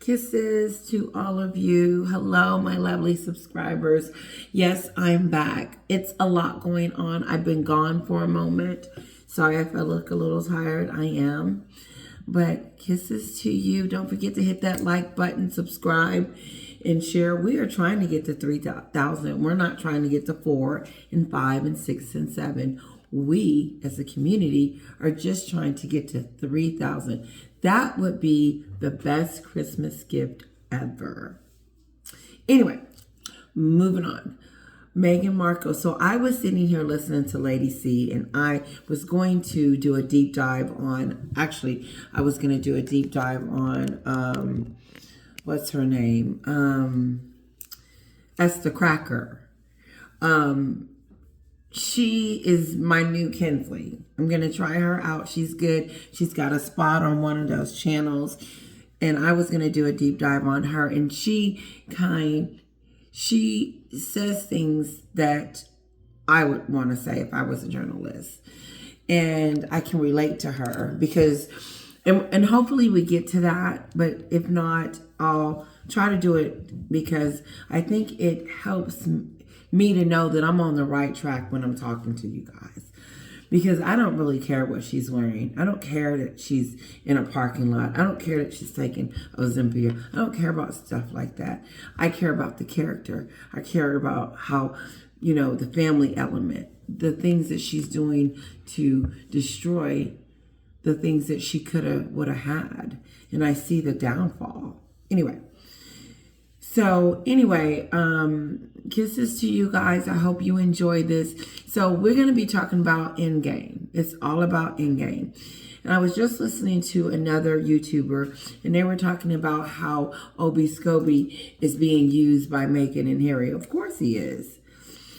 Kisses to all of you. Hello, my lovely subscribers. Yes, I'm back. It's a lot going on. I've been gone for a moment. Sorry if I look a little tired. I am. But kisses to you. Don't forget to hit that like button, subscribe, and share. We are trying to get to 3,000. We're not trying to get to 4 and 5 and 6 and 7. We, as a community, are just trying to get to 3,000. That would be the best Christmas gift ever. Anyway, moving on. Meghan Markle. So I was sitting here listening to Lady C, and I was going to do a deep dive on, I was going to do a deep dive on, what's her name? Esther Cracker. She is my new Kinsley. I'm going to try her out. She's good. She's got a spot on one of those channels. And I was going to do a deep dive on her. And she says things that I would want to say if I was a journalist. And I can relate to her because, and hopefully we get to that. But if not, I'll try to do it because I think it helps me to know that I'm on the right track when I'm talking to you guys. Because I don't really care what she's wearing. I don't care that she's in a parking lot. I don't care that she's taking Ozympia. I don't care about stuff like that. I care about the character. I care about how, the family element, the things that she's doing to destroy the things that she would have had. And I see the downfall. Anyway, kisses to you guys. I hope you enjoy this. So we're going to be talking about Endgame. It's all about Endgame. And I was just listening to another YouTuber, and they were talking about how Obi Scobie is being used by Meghan and Harry. Of course he is.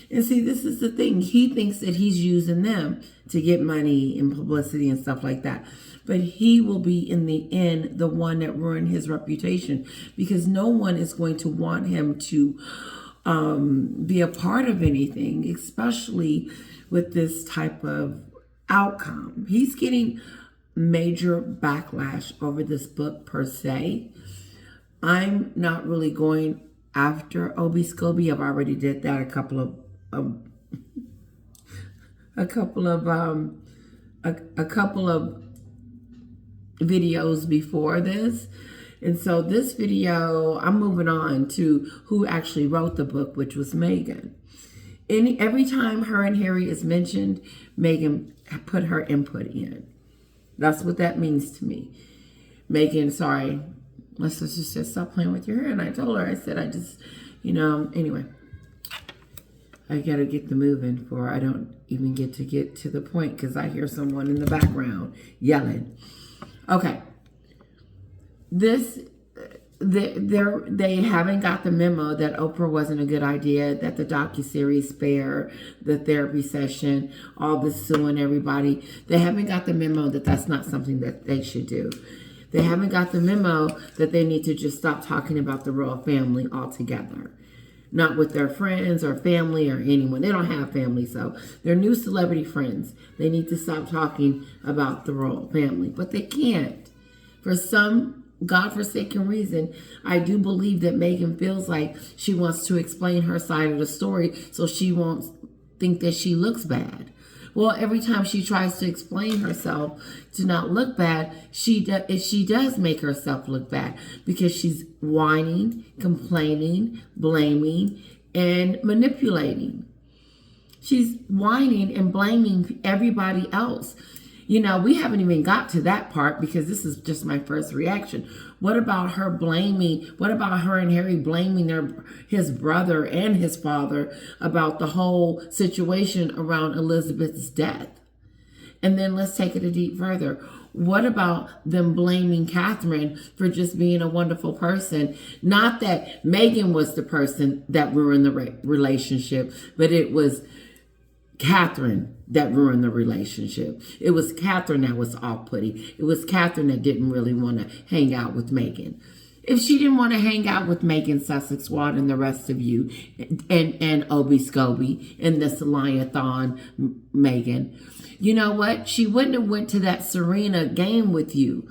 And see, this is the thing. He thinks that he's using them to get money and publicity and stuff like that. But he will be, in the end, the one that ruined his reputation because no one is going to want him to be a part of anything, especially with this type of outcome. He's getting major backlash over this book per se. I'm not really going after Obi Scobie. I've already did that a couple of videos before this. And so this video, I'm moving on to who actually wrote the book, which was Meghan. Every time her and Harry is mentioned, Meghan put her input in. That's what that means to me. Meghan, sorry, let's just stop playing with your hair. And I told her, I said, anyway, I got to get the moving before I don't even get to the point because I hear someone in the background yelling. Okay. They haven't got the memo that Oprah wasn't a good idea, that the docuseries spare, the therapy session, all this suing everybody. They haven't got the memo that that's not something that they should do. They haven't got the memo that they need to just stop talking about the royal family altogether. Not with their friends or family or anyone. They don't have family, so they're new celebrity friends. They need to stop talking about the royal family, but they can't. For some godforsaken reason, I do believe that Meghan feels like she wants to explain her side of the story so she won't think that she looks bad. Well, every time she tries to explain herself to not look bad, she does make herself look bad because she's whining, complaining, blaming, and manipulating. She's whining and blaming everybody else. We haven't even got to that part because this is just my first reaction. What about her and Harry blaming his brother and his father about the whole situation around Elizabeth's death? And then let's take it a deep further. What about them blaming Catherine for just being a wonderful person? Not that Meghan was the person that ruined the relationship, but it was Catherine that ruined the relationship. It was Catherine that was off-putting. It was Catherine that didn't really want to hang out with Meghan. If she didn't want to hang out with Meghan Sussex Ward and the rest of you and Obi Scobie and this Lion-thon Meghan, you know what? She wouldn't have went to that Serena game with you.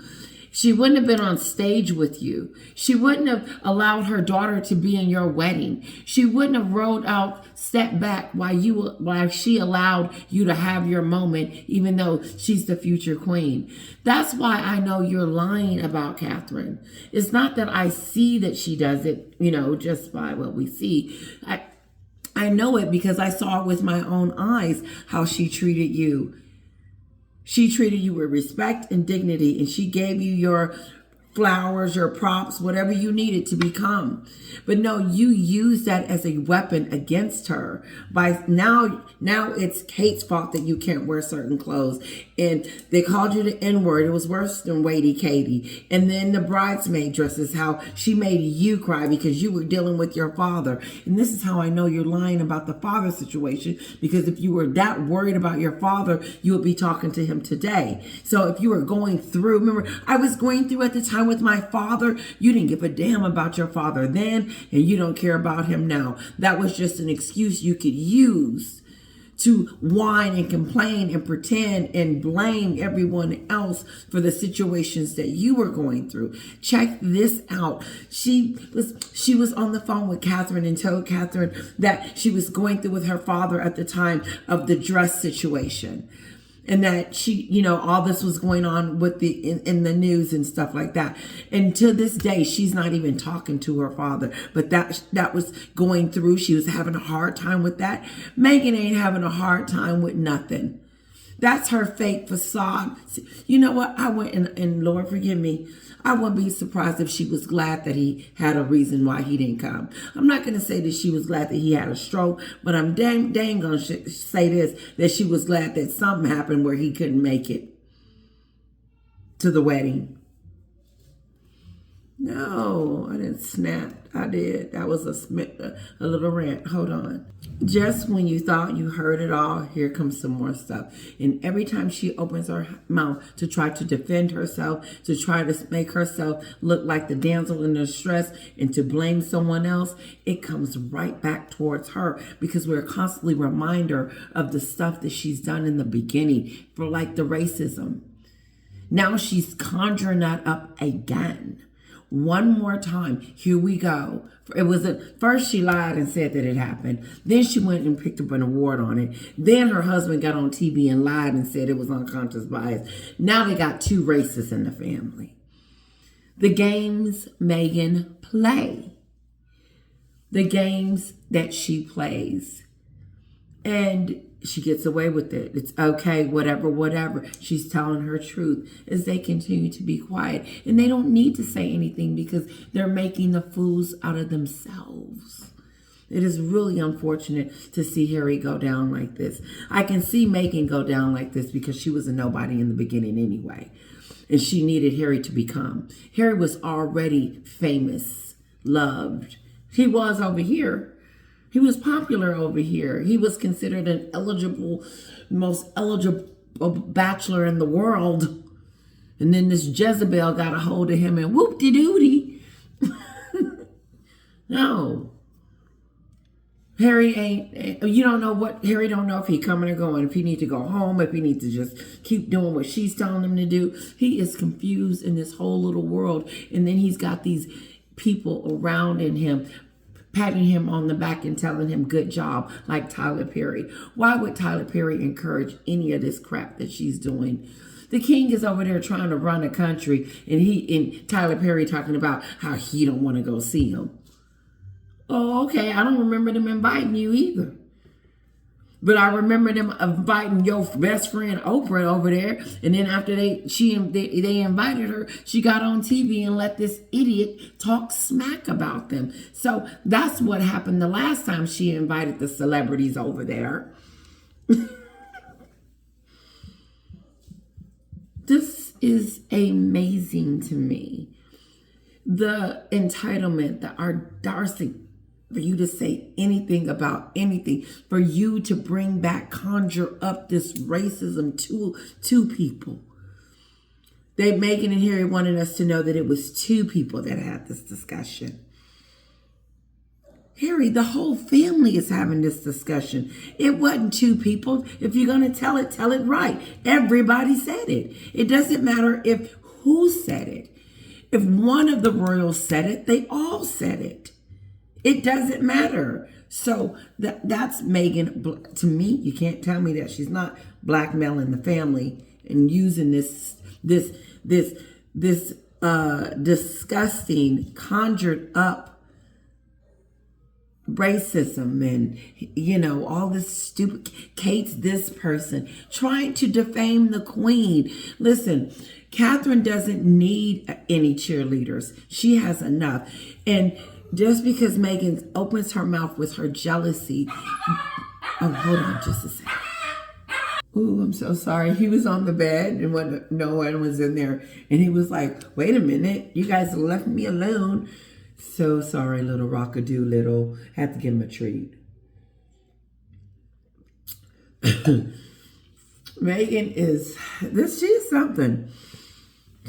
She wouldn't have been on stage with you. She wouldn't have allowed her daughter to be in your wedding. She wouldn't have rolled out, stepped back while she allowed you to have your moment, even though she's the future queen. That's why I know you're lying about Catherine. It's not that I see that she does it, just by what we see. I know it because I saw it with my own eyes how she treated you. She treated you with respect and dignity, and she gave you your flowers, your props, whatever you needed to become. But no, you used that as a weapon against her. By now it's Kate's fault that you can't wear certain clothes. And they called you the N-word. It was worse than Weighty Katie. And then the bridesmaid dresses, how she made you cry because you were dealing with your father. And this is how I know you're lying about the father situation, because if you were that worried about your father, you would be talking to him today. So if you were going through, remember, I was going through at the time with my father. You didn't give a damn about your father then, and you don't care about him now. That was just an excuse you could use to whine and complain and pretend and blame everyone else for the situations that you were going through. Check this out. She was on the phone with Catherine and told Catherine that she was going through with her father at the time of the dress situation. And that she, all this was going on with in the news and stuff like that. And to this day, she's not even talking to her father. But that was going through. She was having a hard time with that. Meghan ain't having a hard time with nothing. That's her fake facade. You know what? I went and Lord forgive me, I wouldn't be surprised if she was glad that he had a reason why he didn't come. I'm not going to say that she was glad that he had a stroke, but I'm dang going to say this, that she was glad that something happened where he couldn't make it to the wedding. No, I didn't snap. I did. That was a little rant. Hold on. Just when you thought you heard it all, here comes some more stuff. And every time she opens her mouth to try to defend herself, to try to make herself look like the damsel in distress and to blame someone else, it comes right back towards her, because we're constantly remind her of the stuff that she's done in the beginning, for like the racism. Now she's conjuring that up again. One more time. Here we go. It was first she lied and said that it happened. Then she went and picked up an award on it. Then her husband got on TV and lied and said it was unconscious bias. Now they got two racists in the family. The games Meghan play. The games that she plays. And she gets away with it. It's okay, whatever. She's telling her truth as they continue to be quiet. And they don't need to say anything because they're making the fools out of themselves. It is really unfortunate to see Harry go down like this. I can see Meghan go down like this because she was a nobody in the beginning anyway. And she needed Harry to become. Harry was already famous, loved. He was over here. He was popular over here. He was considered an most eligible bachelor in the world. And then this Jezebel got a hold of him and whoop-de-doody. No. Harry you don't know what, Harry don't know if he coming or going, if he need to go home, if he needs to just keep doing what she's telling him to do. He is confused in this whole little world. And then he's got these people around in him, patting him on the back and telling him good job, like Tyler Perry. Why would Tyler Perry encourage any of this crap that she's doing? The king is over there trying to run a country, and Tyler Perry talking about how he don't want to go see him. Oh, okay. I don't remember them inviting you either. But I remember them inviting your best friend Oprah over there. And then after they invited her, she got on TV and let this idiot talk smack about them. So that's what happened the last time she invited the celebrities over there. This is amazing to me. The entitlement, the audacity for you to say anything about anything, for you to bring back, conjure up this racism to people. Meghan and Harry wanted us to know that it was two people that had this discussion. Harry, the whole family is having this discussion. It wasn't two people. If you're going to tell it right. Everybody said it. It doesn't matter if who said it. If one of the royals said it, they all said it. It doesn't matter. So that's Meghan. To me, you can't tell me that she's not blackmailing the family and using this disgusting, conjured up racism and all this stupid. Kate's this person trying to defame the queen. Listen, Catherine doesn't need any cheerleaders. She has enough. And just because Meghan opens her mouth with her jealousy. Oh, hold on just a second. Ooh, I'm so sorry. He was on the bed and when no one was in there. And he was like, wait a minute. You guys left me alone. So sorry, little rockadoo little. Had to give him a treat. Meghan she's something.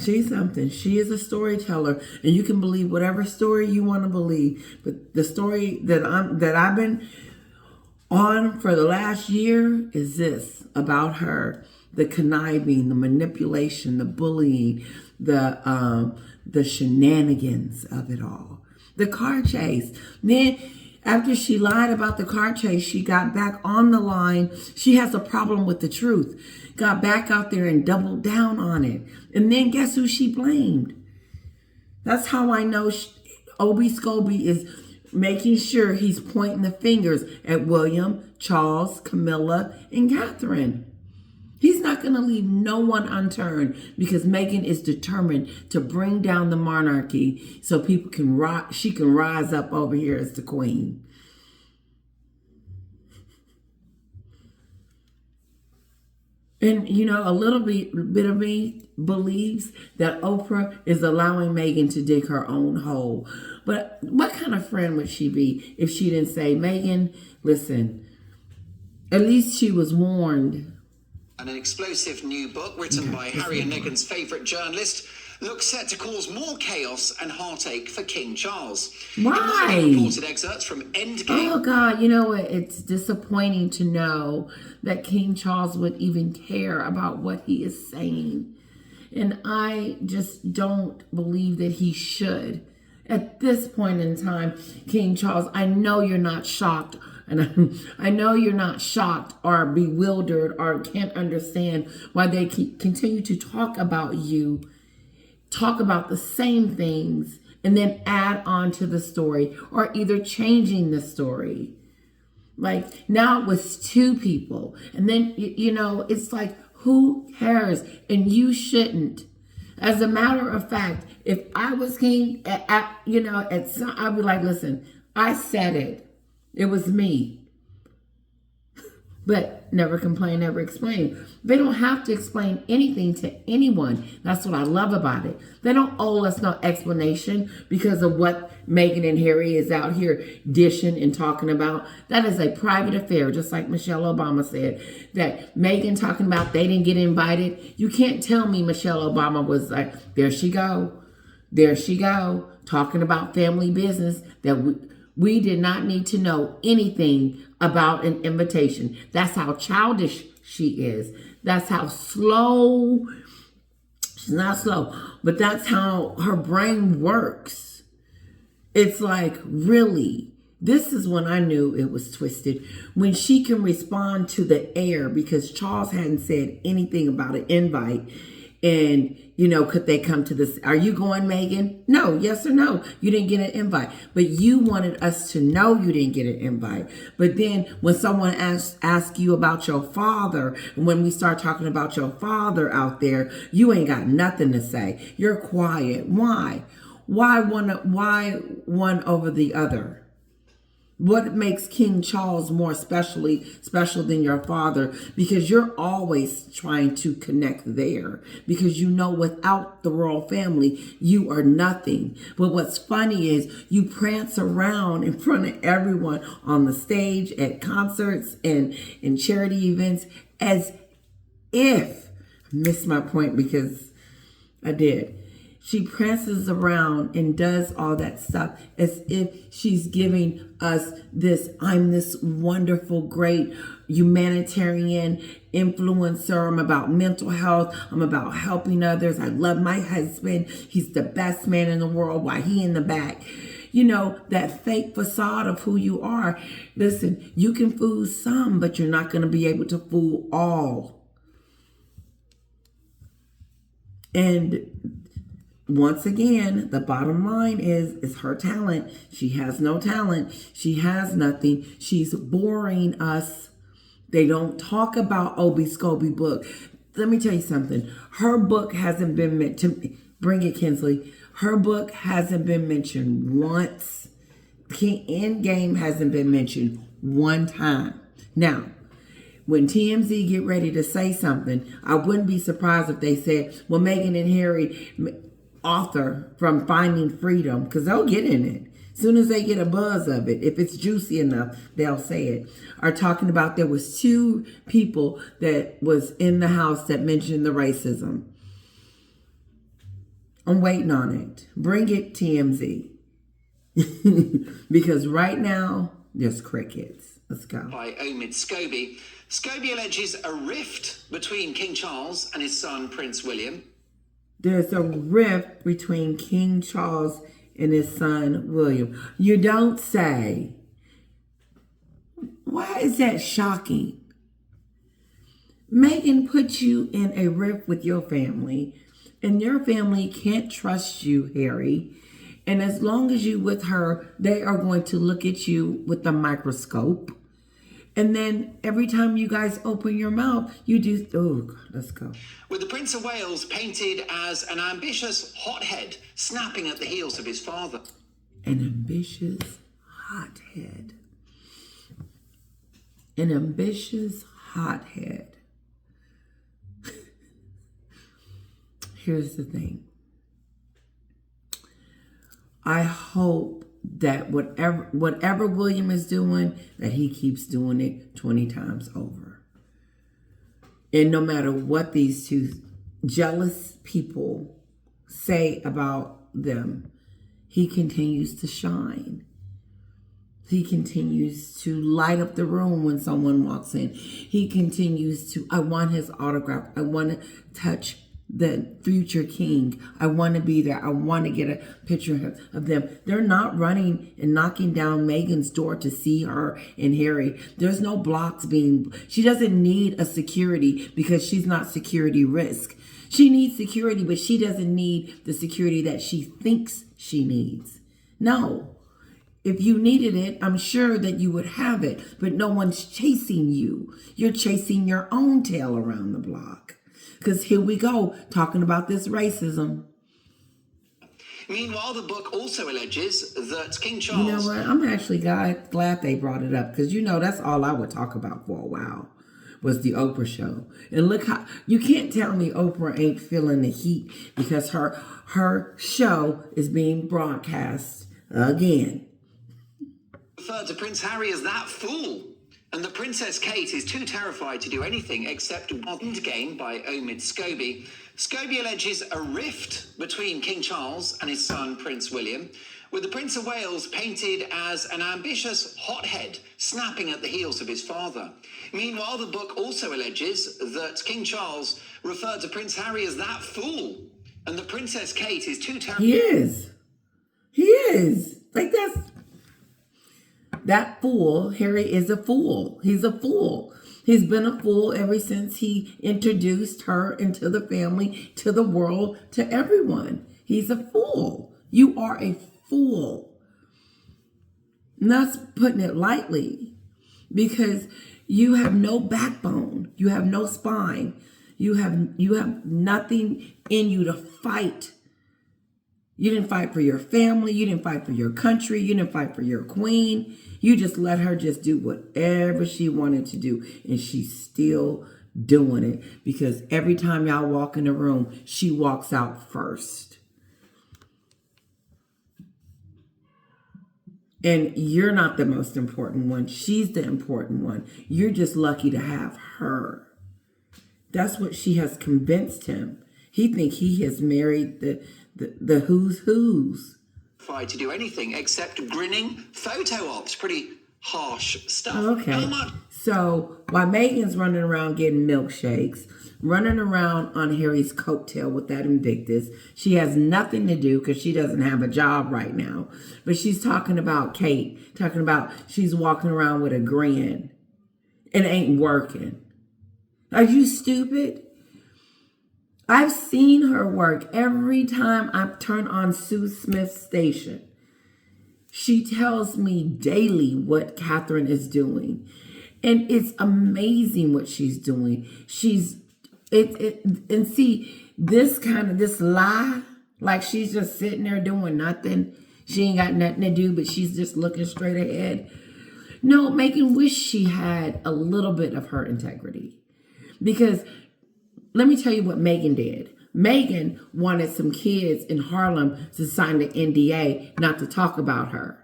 She's something. She is a storyteller, and you can believe whatever story you want to believe. But the story that I've been on for the last year is this about her: the conniving, the manipulation, the bullying, the shenanigans of it all. The car chase. Then after she lied about the car chase, she got back on the line. She has a problem with the truth. Got back out there and doubled down on it. And then guess who she blamed? That's how I know Obi Scobie is making sure he's pointing the fingers at William, Charles, Camilla, and Catherine. He's not going to leave no one unturned because Meghan is determined to bring down the monarchy so people she can rise up over here as the queen. And, a little bit of me believes that Oprah is allowing Meghan to dig her own hole. But what kind of friend would she be if she didn't say, Meghan, listen, at least she was warned. And an explosive new book written by Harry and Meghan's favourite journalist looks set to cause more chaos and heartache for King Charles. Why? Reported excerpts from Endgame. Oh, God, you know what? It's disappointing to know that King Charles would even care about what he is saying. And I just don't believe that he should. At this point in time, King Charles, I know you're not shocked. And I know you're not shocked or bewildered or can't understand why they continue to talk about you, talk about the same things, and then add on to the story or either changing the story. Like now it was two people. And then, it's like, who cares? And you shouldn't. As a matter of fact, if I was king, I'd be like, listen, I said it. It was me. But never complain, never explain. They don't have to explain anything to anyone. That's what I love about it. They don't owe us no explanation because of what Meghan and Harry is out here dishing and talking about. That is a private affair, just like Michelle Obama said. That Meghan talking about they didn't get invited. You can't tell me Michelle Obama was like, there she go, talking about family business that we did not need to know anything about an invitation. That's how childish she is. That's how slow. She's not slow, but that's how her brain works. It's like, really? This is when I knew it was twisted. When she can respond to the air because Charles hadn't said anything about an invite. And, could they come to this? Are you going, Meghan? No, yes or no. You didn't get an invite. But you wanted us to know you didn't get an invite. But then when someone asks you about your father, and when we start talking about your father out there, you ain't got nothing to say. You're quiet. Why? Why one over the other? What makes King Charles more special than your father? Because you're always trying to connect there. Because without the royal family, you are nothing. But what's funny is you prance around in front of everyone on the stage, at concerts, and in charity events as if, I missed my point because I did. She prances around and does all that stuff as if she's giving us this, I'm this wonderful, great humanitarian influencer. I'm about mental health. I'm about helping others. I love my husband. He's the best man in the world while he in the back. You know, that fake facade of who you are. Listen, you can fool some, but you're not going to be able to fool all. And once again, the bottom line is her talent. She has no talent. She has nothing. She's boring us. They don't talk about Obi Scobie book. Let me tell you something. Her book hasn't been meant to bring it, Kinsley. Her book hasn't been mentioned once. Endgame hasn't been mentioned one time. Now, when TMZ get ready to say something, I wouldn't be surprised if they said, well, Meghan and Harry, author from Finding Freedom, because they'll get in it. As soon as they get a buzz of it, if it's juicy enough, they'll say it. Are talking about there was 2 people that was in the house that mentioned the racism. I'm waiting on it. Bring it, TMZ. Because right now, there's crickets. Let's go. By Omid Scobie. Scobie alleges a rift between King Charles and his son, Prince William. There's a rift between King Charles and his son, William. You don't say. Why is that shocking? Meghan put you in a rift with your family, and your family can't trust you, Harry. And as long as you're with her, they are going to look at you with a microscope. And then every time you guys open your mouth, you do, oh, God, let's go. With the Prince of Wales painted as an ambitious hothead snapping at the heels of his father. An ambitious hothead. An ambitious hothead. Here's the thing. I hope that whatever William is doing, that he keeps doing it 20 times over. And no matter what these 2 jealous people say about them, he continues to shine. He continues to light up the room when someone walks in. He continues to, I want his autograph. I want to touch the future king. I want to be there. I want to get a picture of them. They're not running and knocking down Meghan's door to see her and Harry. There's no blocks being, she doesn't need a security because she's not security risk. She needs security, but she doesn't need the security that she thinks she needs. No. If you needed it, I'm sure that you would have it, but no one's chasing you. You're chasing your own tail around the block. Because here we go, talking about this racism. Meanwhile, the book also alleges that King Charles... You know what? I'm actually glad they brought it up. Because, you know, that's all I would talk about for a while. Was the Oprah show. And look how... You can't tell me Oprah ain't feeling the heat. Because her show is being broadcast again. Referred to Prince Harry as that fool. And the Princess Kate is too terrified to do anything except Endgame by Omid Scobie. Scobie alleges a rift between King Charles and his son Prince William, with the Prince of Wales painted as an ambitious hothead snapping at the heels of his father. Meanwhile, the book also alleges that King Charles referred to Prince Harry as that fool, and the Princess Kate is too terrified. He is. He is. Like that fool, Harry is a fool. He's a fool. He's been a fool ever since he introduced her into the family, to the world, to everyone. He's a fool. You are a fool. And that's putting it lightly, because you have no backbone. You have no spine. You have nothing in you to fight. You didn't fight for your family. You didn't fight for your country. You didn't fight for your queen. You just let her just do whatever she wanted to do. And she's still doing it, because every time y'all walk in the room, she walks out first. And you're not the most important one. She's the important one. You're just lucky to have her. That's what she has convinced him. He think he has married the who's. To do anything except grinning photo ops. Pretty harsh stuff. Okay. How much? So while Meghan's running around getting milkshakes, running around on Harry's coattail with that Invictus, she has nothing to do because she doesn't have a job right now. But she's talking about Kate, talking about she's walking around with a grin. It ain't working. Are you stupid? I've seen her work every time I turn on Sue Smith's station. She tells me daily what Catherine is doing. And it's amazing what she's doing. And see, this lie, like she's just sitting there doing nothing. She ain't got nothing to do, but she's just looking straight ahead. No, Meghan wish she had a little bit of her integrity. Because let me tell you what Meghan did. Meghan wanted some kids in Harlem to sign the NDA not to talk about her.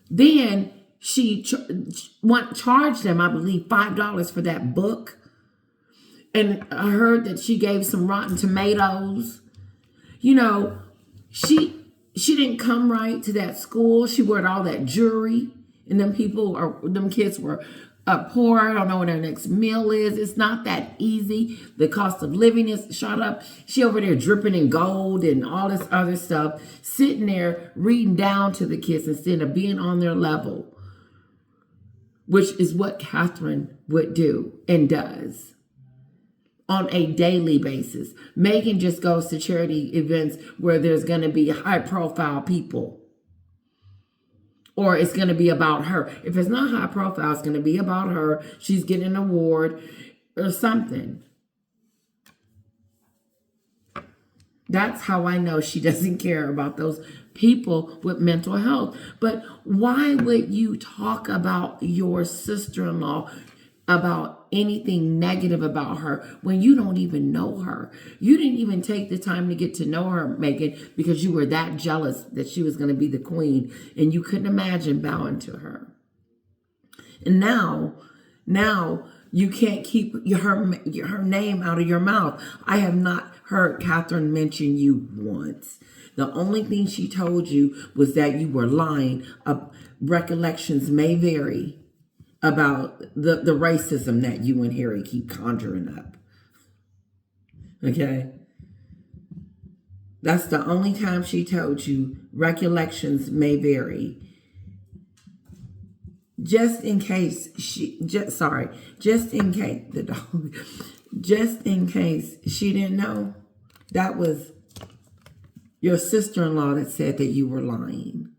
Then she charged them, I believe, $5 for that book. And I heard that she gave some Rotten Tomatoes. You know, she didn't come right to that school. She wore all that jewelry. And them kids were poor. I don't know what their next meal is. It's not that easy. The cost of living is shot up. She over there dripping in gold and all this other stuff, sitting there reading down to the kids instead of being on their level, which is what Catherine would do and does on a daily basis. Meghan just goes to charity events where there's going to be high-profile people. Or it's going to be about her. If it's not high profile, it's going to be about her. She's getting an award or something. That's how I know she doesn't care about those people with mental health. But why would you talk about your sister-in-law, about anything negative about her when you don't even know her? You didn't even take the time to get to know her, Meghan, because you were that jealous that she was going to be the queen and you couldn't imagine bowing to her. And now you can't keep her name out of your mouth. I have not heard Catherine mention you once. The only thing she told you was that you were lying. Recollections may vary about the racism that you and Harry keep conjuring up. Okay? That's the only time she told you recollections may vary. Just in case the dog, just in case she didn't know, that was your sister-in-law that said that you were lying.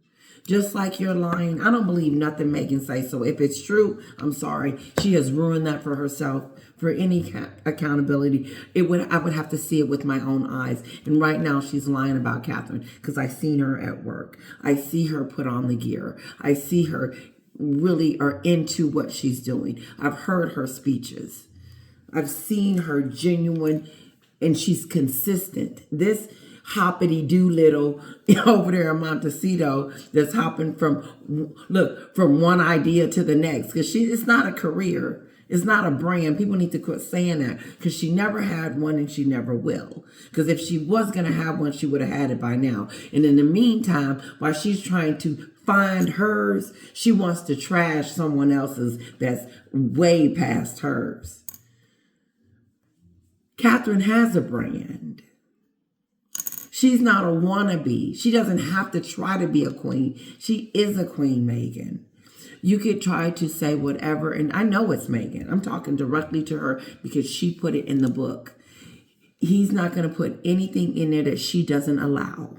Just like you're lying. I don't believe nothing Meghan says. So if it's true, I'm sorry. She has ruined that for herself. For any accountability, I would have to see it with my own eyes. And right now she's lying about Catherine because I seen her at work. I see her put on the gear. I see her really are into what she's doing. I've heard her speeches. I've seen her genuine, and she's consistent. This hoppity doolittle over there in Montecito that's hopping from one idea to the next, because it's not a career. It's not a brand. People need to quit saying that, because she never had one and she never will. Because if she was going to have one, she would have had it by now. And in the meantime, while she's trying to find hers, she wants to trash someone else's that's way past hers. Catherine has a brand. She's not a wannabe. She doesn't have to try to be a queen. She is a queen, Meghan. You could try to say whatever, and I know it's Meghan. I'm talking directly to her because she put it in the book. He's not going to put anything in there that she doesn't allow.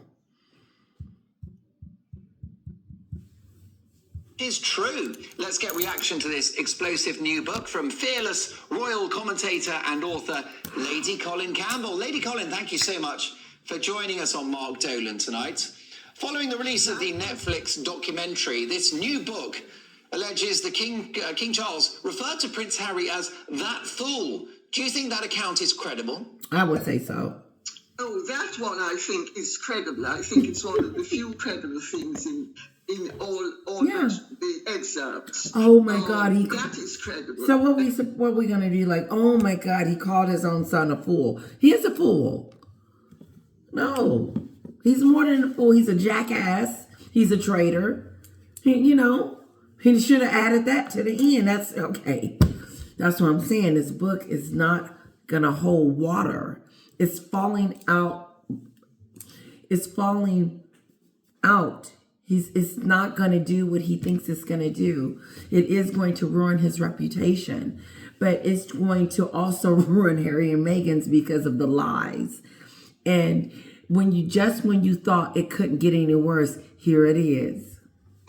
Is true. Let's get reaction to this explosive new book from fearless royal commentator and author Lady Colin Campbell. Lady Colin, thank you so much for joining us on Mark Dolan tonight. Following the release of the Netflix documentary, this new book alleges the King Charles referred to Prince Harry as that fool. Do you think that account is credible? I would say so. Oh, that one I think is credible. I think it's one of the few credible things in in all Yeah. the excerpts. Oh my God, that is credible. So what we gonna do? Like, oh my God, he called his own son a fool. He is a fool. No, he's more than a fool. He's a jackass. He's a traitor. He should have added that to the end. That's okay. That's what I'm saying. This book is not gonna hold water. It's falling out. It's falling out. It's not going to do what he thinks it's going to do. It is going to ruin his reputation, but it's going to also ruin Harry and Meghan's because of the lies. And when you thought it couldn't get any worse, here it is.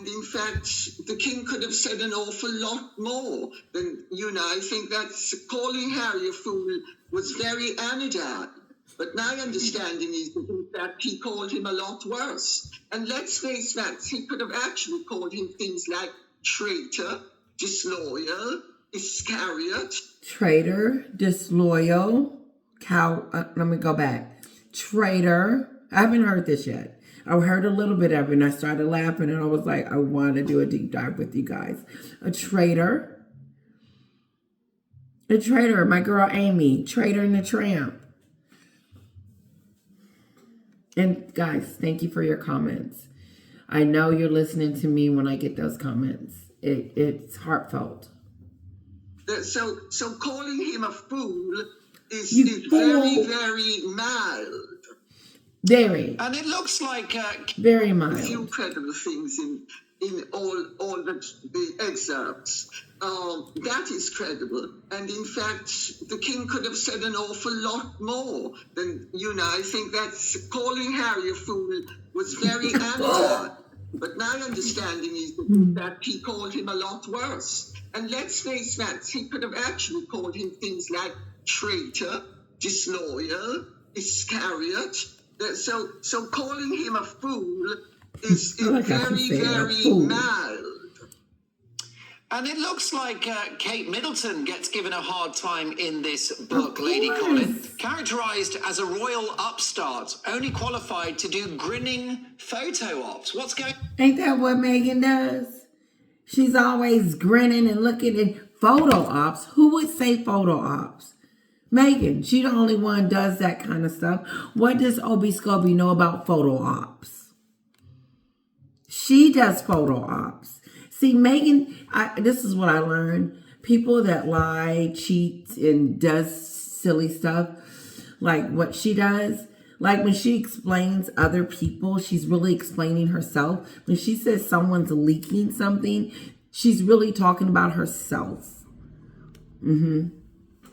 In fact, the king could have said an awful lot more than, I think that calling Harry a fool was very anodyne. But my understanding is that he called him a lot worse. And let's face facts, he could have actually called him things like traitor, disloyal, Iscariot. Traitor, disloyal, let me go back. Traitor. I haven't heard this yet. I heard a little bit of it and I started laughing and I was like, I want to do a deep dive with you guys. A traitor. My girl Amy. Traitor and the Tramp. And guys, thank you for your comments. I know you're listening to me when I get those comments. It's heartfelt. So calling him a fool is very, very mild. Very. And it looks like very mild. A few credible things in all the excerpts. That is credible. And in fact, the king could have said an awful lot more than, I think that calling Harry a fool was very anodyne. But my understanding is that he called him a lot worse. And let's face facts, he could have actually called him things like traitor, disloyal, Iscariot. So calling him a fool is very, very mild. And it looks like Kate Middleton gets given a hard time in this book, Lady Colin. Characterized as a royal upstart, only qualified to do grinning photo ops. What's going on? Ain't that what Meghan does? She's always grinning and looking at photo ops. Who would say photo ops? Meghan, she the only one does that kind of stuff. What does Obi Scobie know about photo ops? She does photo ops. See, Meghan, this is what I learned. People that lie, cheat, and does silly stuff, like what she does, like when she explains other people, she's really explaining herself. When she says someone's leaking something, she's really talking about herself.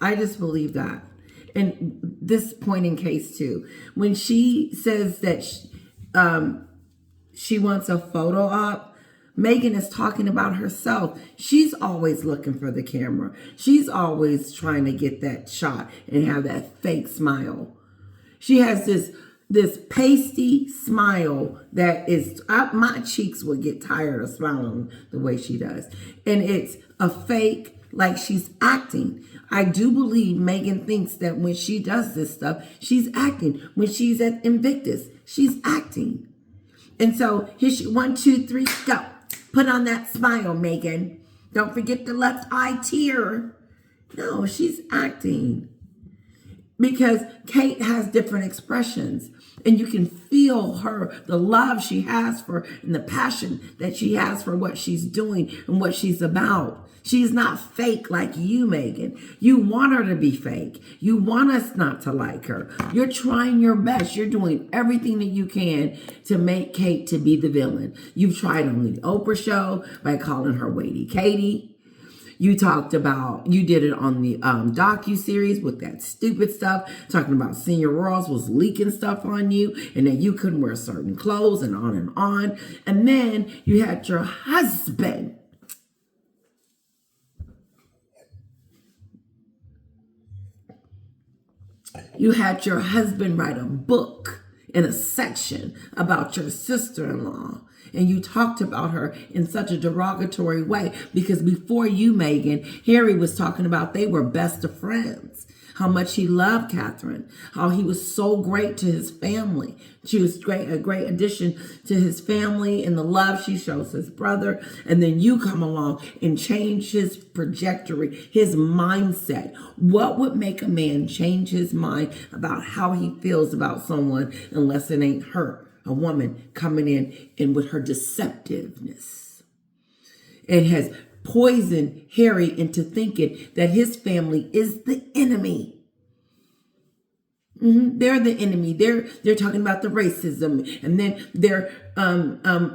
I just believe that. And this point in case too, when she says that she wants a photo op, Meghan is talking about herself. She's always looking for the camera. She's always trying to get that shot and have that fake smile. She has this pasty smile that is, my cheeks would get tired of smiling the way she does. And it's a fake, like she's acting. I do believe Meghan thinks that when she does this stuff, she's acting. When she's at Invictus, she's acting. And so here she, 1, 2, 3, go. Put on that smile, Meghan. Don't forget the left eye tear. No, she's acting. Because Kate has different expressions. And you can feel the love she has for, and the passion that she has for what she's doing and what she's about. She's not fake like you, Meghan. You want her to be fake. You want us not to like her. You're trying your best. You're doing everything that you can to make Kate to be the villain. You've tried on the Oprah show by calling her Waity Katie. You did it on the docu-series with that stupid stuff, talking about Senior Ross was leaking stuff on you and that you couldn't wear certain clothes and on and on. And then you had your husband. You had your husband write a book in a section about your sister-in-law. And you talked about her in such a derogatory way because before you, Meghan, Harry was talking about they were best of friends. how much he loved Catherine, how he was so great to his family. She was a great addition to his family and the love she shows his brother. And then you come along and change his trajectory, his mindset. What would make a man change his mind about how he feels about someone unless it ain't her, a woman coming in and with her deceptiveness? It has poisoned Harry into thinking that his family is the enemy. They're the enemy. They're talking about the racism, and then they're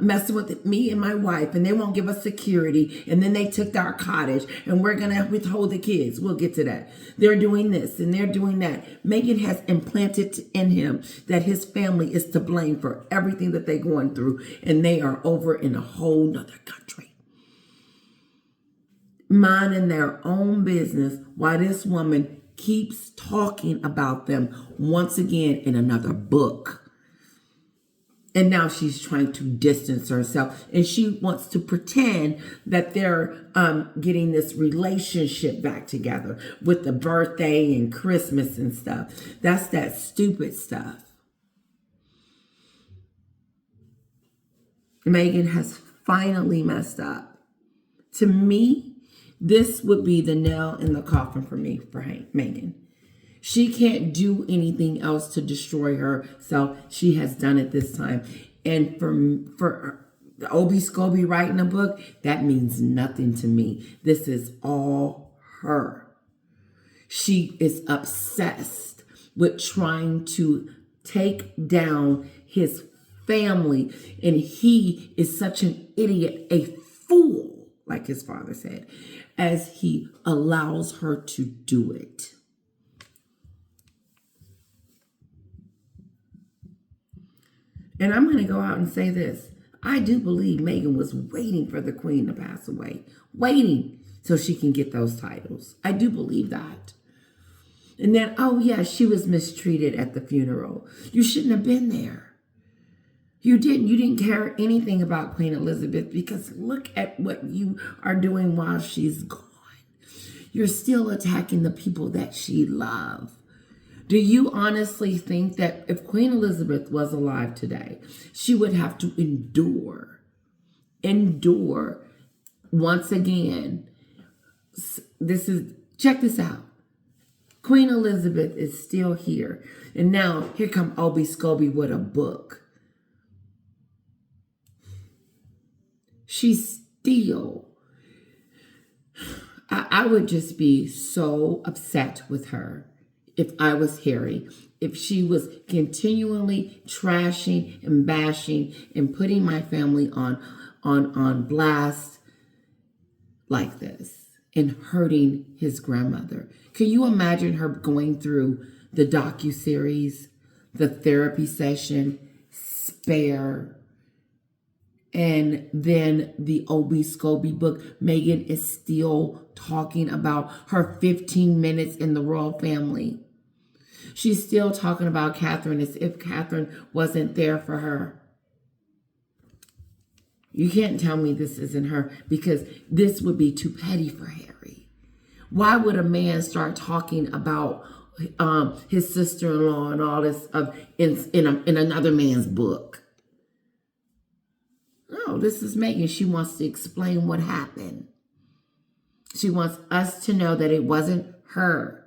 messing with me and my wife, and they won't give us security, and then they took our cottage, and we're gonna withhold the kids. We'll get to that. They're doing this and they're doing that. Meghan has implanted in him that his family is to blame for everything that they're going through, and they are over in a whole nother country, minding their own business, while this woman keeps talking about them once again in another book. And now she's trying to distance herself, and she wants to pretend that they're getting this relationship back together with the birthday and Christmas and stuff. That's that stupid stuff. Meghan has finally messed up. To me, this would be the nail in the coffin for me, for Meghan. She can't do anything else to destroy herself. She has done it this time. And for Obi Scobie writing a book, that means nothing to me. This is all her. She is obsessed with trying to take down his family. And he is such an idiot, a fool, like his father said, as he allows her to do it. And I'm going to go out and say this. I do believe Meghan was waiting for the queen to pass away, waiting so she can get those titles. I do believe that. And then, oh yeah, she was mistreated at the funeral. You shouldn't have been there. You didn't care anything about Queen Elizabeth, because look at what you are doing while she's gone. You're still attacking the people that she loved. Do you honestly think that if Queen Elizabeth was alive today, she would have to endure once again? Check this out. Queen Elizabeth is still here. And now here come Obi Scobie with a book. She's still, I would just be so upset with her if I was Harry, if she was continually trashing and bashing and putting my family on blast like this and hurting his grandmother. Can you imagine her going through the docuseries, the therapy session, Spare, and then the Obi Scobie book? Meghan is still talking about her 15 minutes in the royal family. She's still talking about Catherine as if Catherine wasn't there for her. You can't tell me this isn't her, because this would be too petty for Harry. Why would a man start talking about his sister-in-law and all this in another man's book? No, this is Meghan. She wants to explain what happened. She wants us to know that it wasn't her.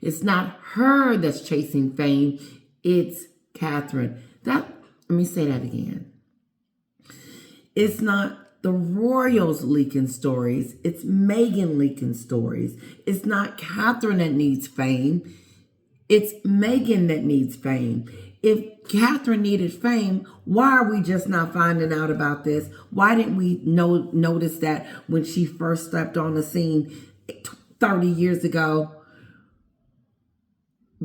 It's not her that's chasing fame. It's Catherine. Let me say that again. It's not the royals leaking stories. It's Meghan leaking stories. It's not Catherine that needs fame. It's Meghan that needs fame. If Catherine needed fame, why are we just not finding out about this? Why didn't we notice that when she first stepped on the scene 30 years ago?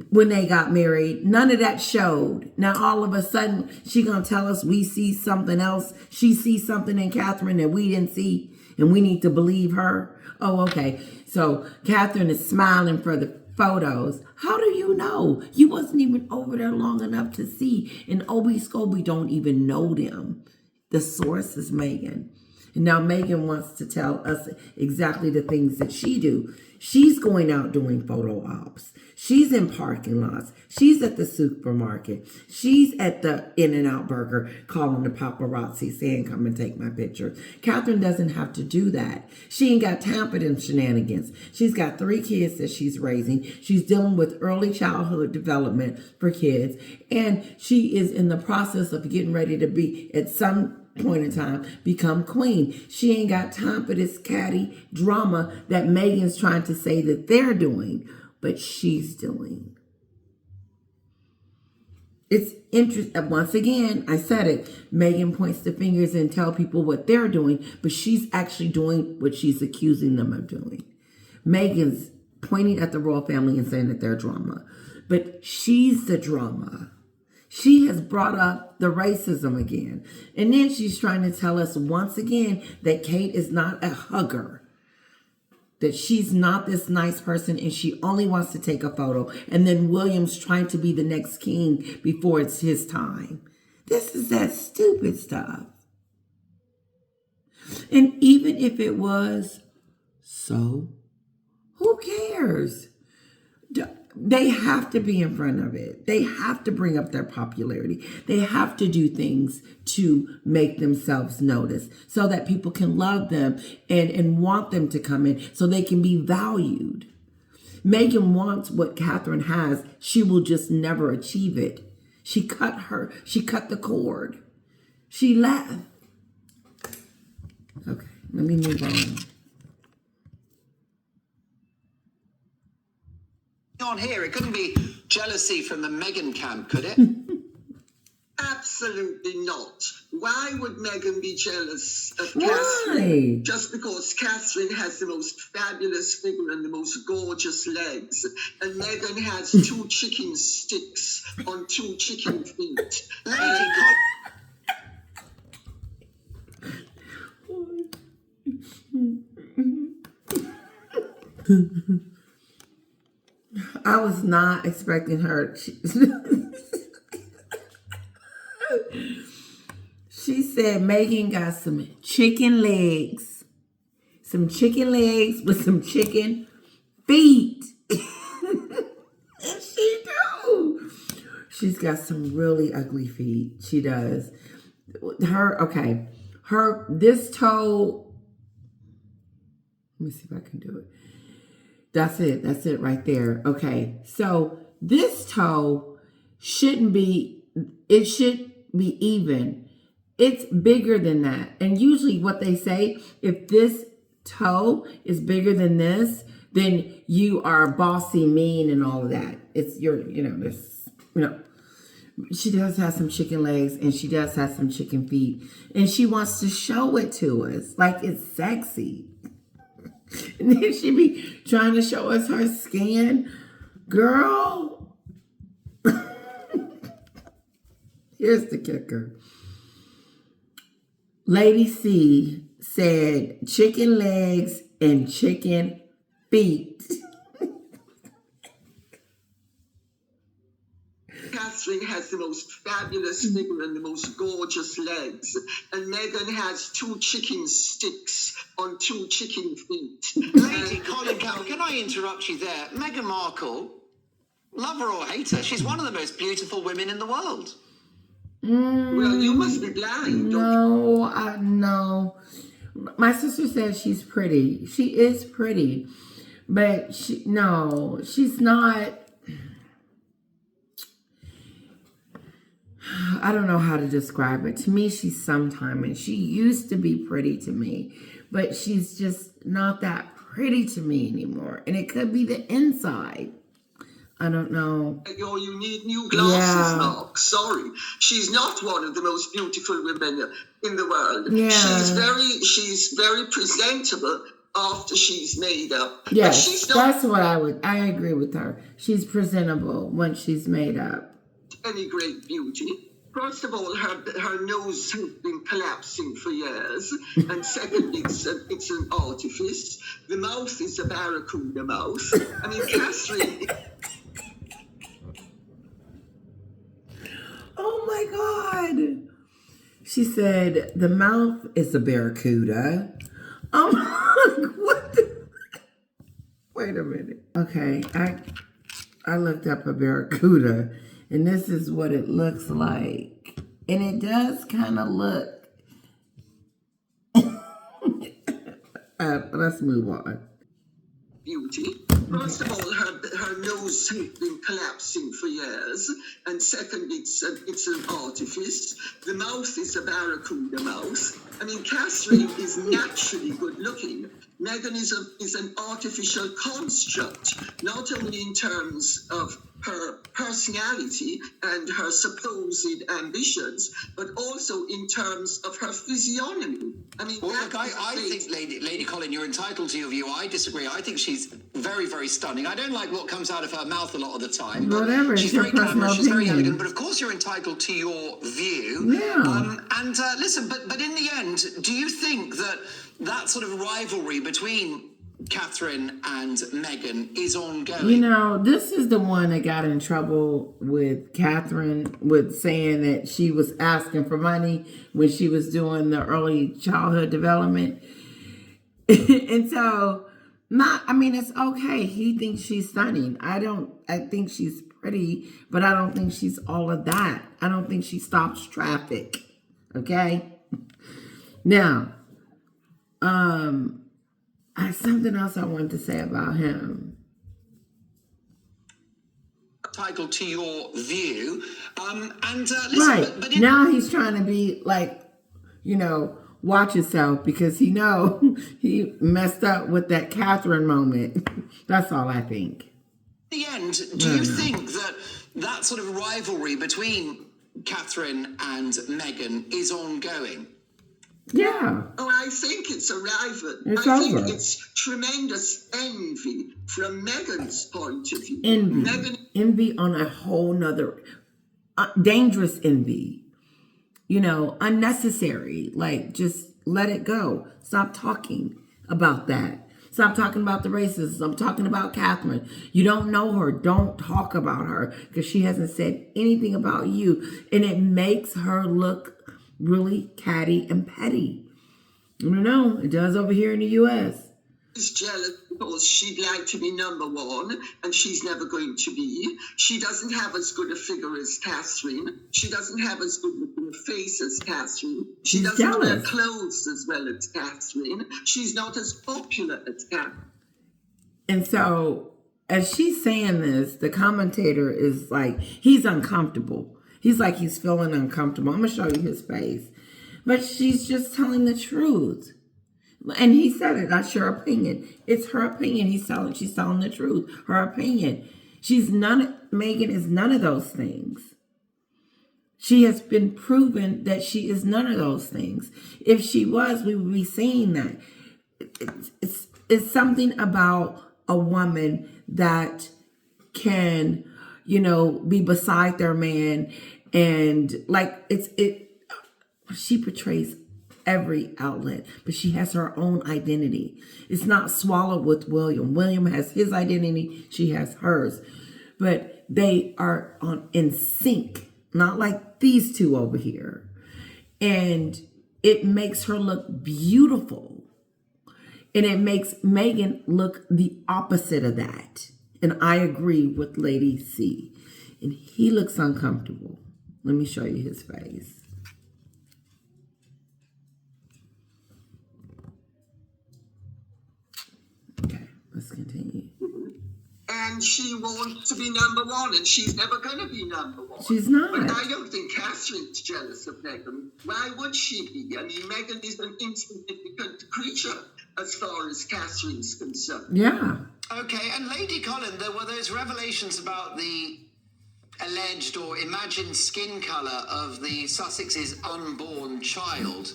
When they got married, none of that showed. Now all of a sudden she gonna tell us we see something else. She sees something in Catherine that we didn't see, and we need to believe her. Oh, okay. So Catherine is smiling for the photos. How do you know? You wasn't even over there long enough to see. And Obi Scobie don't even know them. The source is Meghan. And now Meghan wants to tell us exactly the things that she do. She's going out doing photo ops. She's in parking lots. She's at the supermarket. She's at the In-N-Out Burger calling the paparazzi saying, come and take my picture. Catherine doesn't have to do that. She ain't got time for them shenanigans. She's got 3 kids that she's raising. She's dealing with early childhood development for kids. And she is in the process of getting ready to be, at some point in time, become queen. She ain't got time for this catty drama that Meghan's trying to say that they're doing, but she's doing. It's interesting. Once again, I said it. Meghan points the fingers and tell people what they're doing, but she's actually doing what she's accusing them of doing. Meghan's pointing at the royal family and saying that they're drama, but she's the drama. She has brought up the racism again. And then she's trying to tell us once again that Kate is not a hugger, that she's not this nice person and she only wants to take a photo. And then William's trying to be the next king before it's his time. This is that stupid stuff. And even if it was, so who cares? They have to be in front of it. They have to bring up their popularity. They have to do things to make themselves notice so that people can love them and want them to come in so they can be valued. Meghan wants what Catherine has. She will just never achieve it. She cut the cord. She left. Okay, let me move on. On here, it couldn't be jealousy from the Meghan camp, could it? Absolutely not. Why would Meghan be jealous of Why? Catherine? Just because Catherine has the most fabulous figure and the most gorgeous legs, and Meghan has 2 chicken sticks on 2 chicken feet. I was not expecting her. She said Meghan got some chicken legs. Some chicken legs with some chicken feet. And she do. She's got some really ugly feet. She does. This toe. Let me see if I can do it. That's it right there. Okay. So this toe should be even. It's bigger than that. And usually what they say, if this toe is bigger than this, then you are bossy, mean, and all of that. She does have some chicken legs and she does have some chicken feet. And she wants to show it to us like it's sexy. And then she be trying to show us her skin. Girl. Here's the kicker. Lady C said chicken legs and chicken feet. Catherine has the most fabulous figure and the most gorgeous legs, and Meghan has 2 chicken sticks on 2 chicken feet. Lady Colin Campbell, can I interrupt you there? Meghan Markle, love her or hate her, she's one of the most beautiful women in the world. Well, you must be blind. No. My sister says she's pretty. She is pretty, but she's not. I don't know how to describe it. To me, she's sometime, and she used to be pretty to me, but she's just not that pretty to me anymore. And it could be the inside. I don't know. Oh, you need new glasses, Mark. Sorry. She's not one of the most beautiful women in the world. Yeah. She's very presentable after she's made up. Yes, that's what I agree with her. She's presentable when she's made up. Any great beauty. First of all, her nose has been collapsing for years, and secondly, it's an artifice. The mouth is a barracuda mouth. I mean, Catherine. Oh my God! She said the mouth is a barracuda. What the? Wait a minute. Okay, I looked up a barracuda, and this is what it looks like. And it does kind of look. Let's move on. Beauty. First of all, her nose has been collapsing for years, and second, it's an artifice. The mouth is a barracuda mouth. I mean, Catherine is naturally good looking. Meghan is an artificial construct, not only in terms of her personality and her supposed ambitions, but also in terms of her physiognomy. I mean, well, look, I think, Lady Colin, you're entitled to your view. I disagree. I think she's very, very stunning. I don't like what comes out of her mouth a lot of the time. But whatever. She's very glamorous. She's very elegant. But of course, you're entitled to your view. Yeah. Listen, but in the end, do you think that sort of rivalry between Catherine and Meghan is ongoing? You know, this is the one that got in trouble with Catherine with saying that she was asking for money when she was doing the early childhood development. And so, it's okay. He thinks she's stunning. I think she's pretty, but I don't think she's all of that. I don't think she stops traffic. Okay? Now, something else I wanted to say about him. Entitled to your view, listen, right. but now he's trying to be like, watch yourself because he messed up with that Catherine moment. That's all I think. In the end, do you think that sort of rivalry between Catherine and Meghan is ongoing? Yeah. Oh, I think it's a rival. It's I over. think it's tremendous envy from Meghan's point of view. Envy on a whole nother dangerous envy. Unnecessary. Like, just let it go. Stop talking about that. Stop talking about the racism. I'm talking about Catherine. You don't know her. Don't talk about her because she hasn't said anything about you. And it makes her look really catty and petty. I don't know. It does over here in the U.S. She's jealous because she'd like to be number one, and she's never going to be. She doesn't have as good a figure as Catherine. She doesn't have as good a face as Catherine. She doesn't wear clothes as well as Catherine. She's not as popular as Catherine. And so, as she's saying this, the commentator is like, he's uncomfortable. He's like, he's feeling uncomfortable. I'm going to show you his face. But she's just telling the truth. And he said it. That's your opinion. It's her opinion. She's telling the truth. Her opinion. Meghan is none of those things. She has been proven that she is none of those things. If she was, we would be saying that. It's something about a woman that can, be beside their man, and like she portrays every outlet, but she has her own identity. It's not swallowed with William. William has his identity, she has hers, but they are in sync, not like these two over here. And it makes her look beautiful, and it makes Meghan look the opposite of that. And I agree with Lady C. And he looks uncomfortable. Let me show you his face. Okay, let's continue. And she wants to be number one, and she's never going to be number one. She's not. But I don't think Catherine's jealous of Meghan. Why would she be? I mean, Meghan is an insignificant creature as far as Catherine's concerned. Yeah. Okay, and Lady Colin, there were those revelations about the alleged or imagined skin colour of the Sussex's unborn child.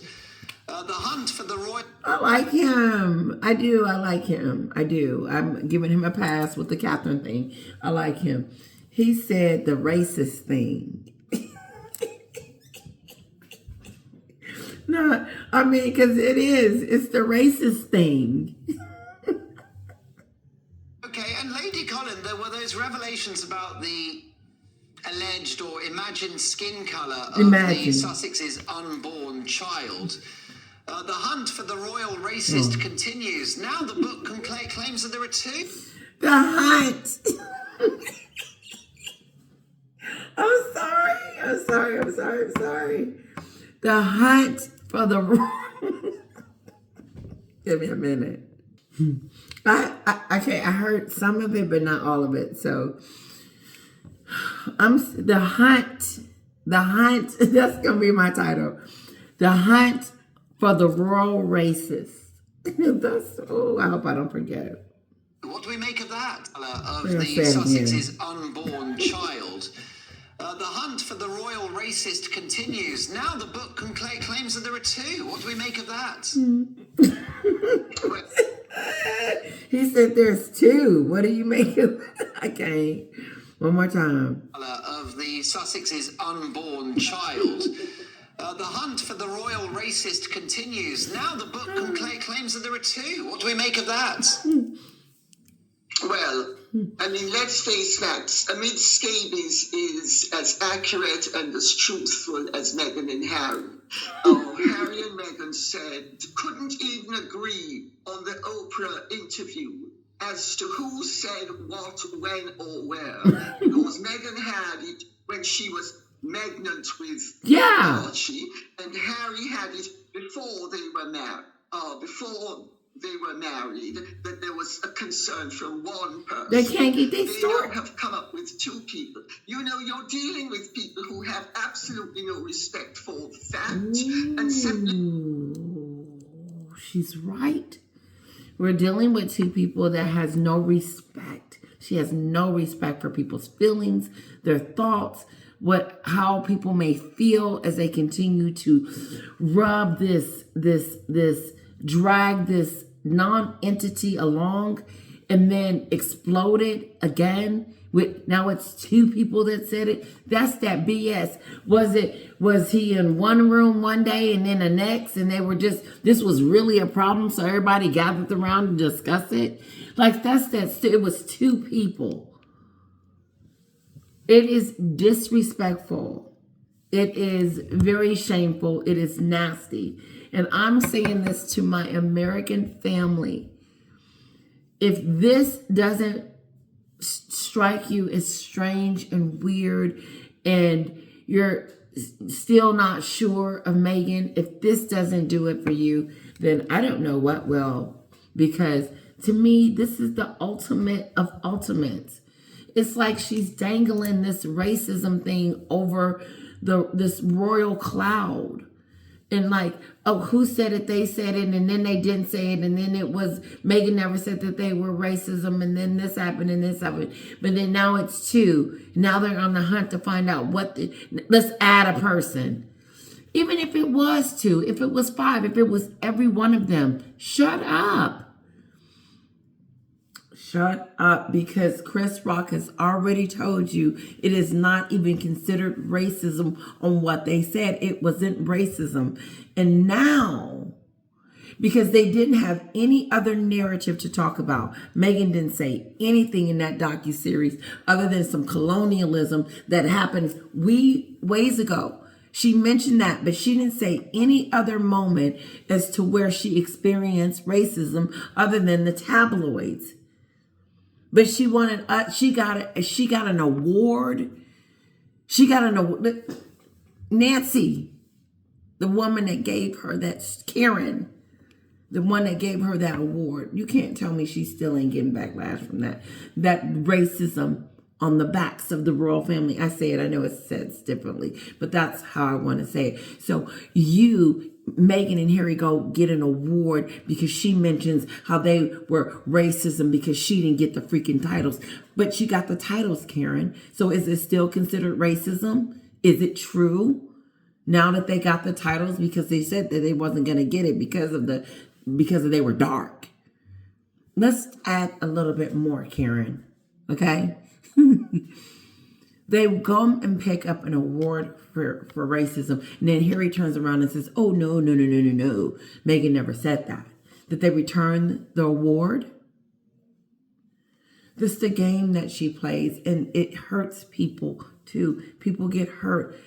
The hunt for the royal... I like him. I do. I like him. I do. I'm giving him a pass with the Catherine thing. I like him. He said the racist thing. No, I mean, because it is. It's the racist thing. Okay, and Lady Colin, there were those revelations about the alleged or imagined skin colour of Imagine. the Sussex's unborn child. The hunt for the royal racist continues. Now the book claims that there are two. The hunt. I'm sorry. The hunt for the. Give me a minute. Okay, I heard some of it, but not all of it. So, the hunt. That's gonna be my title. The hunt for the royal racist. I hope I don't forget. What do we make of that? Of Yeah, the say it Sussex's unborn child. The hunt for the royal racist continues. Now the book claims that there are two. What do we make of that? He said there's two. What do you make of that? I can't. One more time. Of the Sussex's unborn child. The hunt for the royal racist continues. Now the book claims that there are two. What do we make of that? Well, I mean, let's face facts. Amit Scabies is as accurate and as truthful as Meghan and Harry. Harry and Meghan couldn't even agree on the Oprah interview as to who said what, when, or where. Because Meghan had it when she was pregnant with Archie, and Harry had it before they were married, that there was a concern from one person. They can't get their story. They don't have come up with two people. You know, you're dealing with people who have absolutely no respect for fact and simply. She's right. We're dealing with two people that has no respect. She has no respect for people's feelings, their thoughts, how people may feel as they continue to rub drag this non-entity along and then explode it again. Now it's two people that said it. That's that BS. Was he in one room one day and then the next, and this was really a problem, so everybody gathered around to discuss it? Like it was two people. It is disrespectful. It is very shameful. It is nasty. And I'm saying this to my American family. If this doesn't strike you as strange and weird, and you're still not sure of Meghan, if this doesn't do it for you, then I don't know what will. Because to me, this is the ultimate of ultimates. It's like she's dangling this racism thing over this royal cloud. And like, oh, who said it? They said it, and then they didn't say it, and then it was Meghan never said that they were racism, and then this happened and this happened. But then now it's two. Now they're on the hunt to find out let's add a person. Even if it was two, if it was five, if it was every one of them, shut up. Shut up, because Chris Rock has already told you it is not even considered racism on what they said. It wasn't racism. And now, because they didn't have any other narrative to talk about, Meghan didn't say anything in that docuseries other than some colonialism that happened ways ago. She mentioned that, but she didn't say any other moment as to where she experienced racism other than the tabloids. But she wanted. She got an award. She got an award. Nancy, the woman that gave her that, Karen, the one that gave her that award. You can't tell me she still ain't getting backlash from that racism on the backs of the royal family. I say it. I know it's said differently, but that's how I want to say it. So you, Meghan and Harry, go get an award because she mentions how they were racism because she didn't get the freaking titles. But she got the titles, Karen. So is it still considered racism? Is it true? Now that they got the titles because they said that they wasn't going to get it because they were dark. Let's add a little bit more, Karen. Okay? They come and pick up an award for racism, and then Harry turns around and says, oh, no. Meghan never said that. That they return the award? This is the game that she plays, and it hurts people too. People get hurt.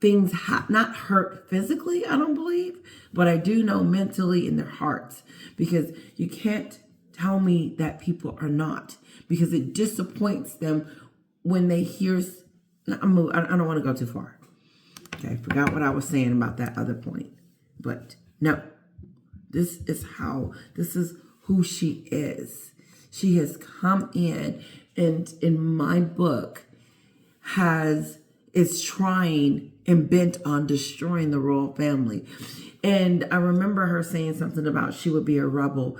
Things not hurt physically, I don't believe, but I do know mentally in their hearts, because you can't tell me that people are not, because it disappoints them when they hear. I don't want to go too far. Okay, I forgot what I was saying about that other point, but no, this is who she is. She has come in, and in my book is trying and bent on destroying the royal family. And I remember her saying something about she would be a rebel.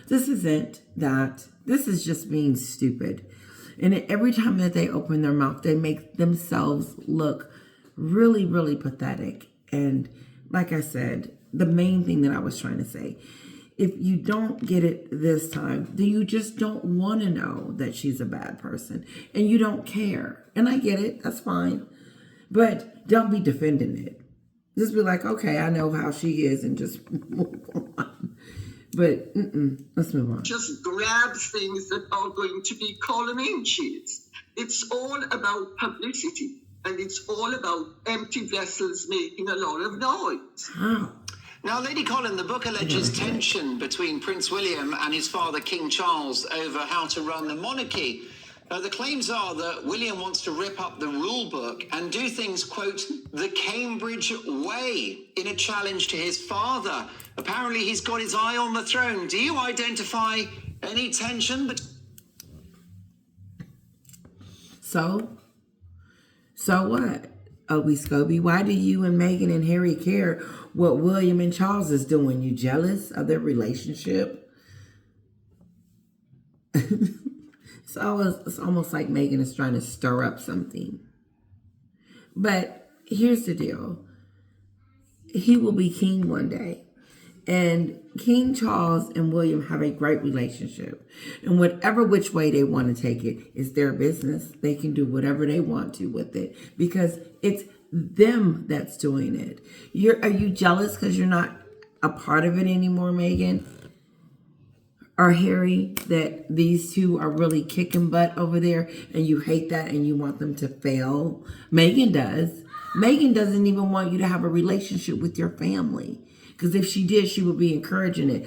This isn't that. This is just being stupid. And every time that they open their mouth, they make themselves look really, really pathetic. And like I said, the main thing that I was trying to say, if you don't get it this time, then you just don't want to know that she's a bad person and you don't care. And I get it. That's fine. But don't be defending it. Just be like, okay, I know how she is, and just move on. But let's move on. Just grab things that are going to be column inches. It's all about publicity, and it's all about empty vessels making a lot of noise. How? Now, Lady Colin, the book alleges tension between Prince William and his father, King Charles, over how to run the monarchy. The claims are that William wants to rip up the rule book and do things, quote, the Cambridge way, in a challenge to his father. Apparently, he's got his eye on the throne. Do you identify any tension? So what? Obie Scobie, why do you and Meghan and Harry care what William and Charles is doing? You jealous of their relationship? It's almost like Meghan is trying to stir up something. But here's the deal. He will be king one day. And King Charles and William have a great relationship. And whatever which way they want to take it is their business. They can do whatever they want to with it, because it's them that's doing it. Are you jealous because you're not a part of it anymore, Meghan? Or Harry, that these two are really kicking butt over there and you hate that and you want them to fail? Meghan does. Meghan doesn't even want you to have a relationship with your family, because if she did, she would be encouraging it.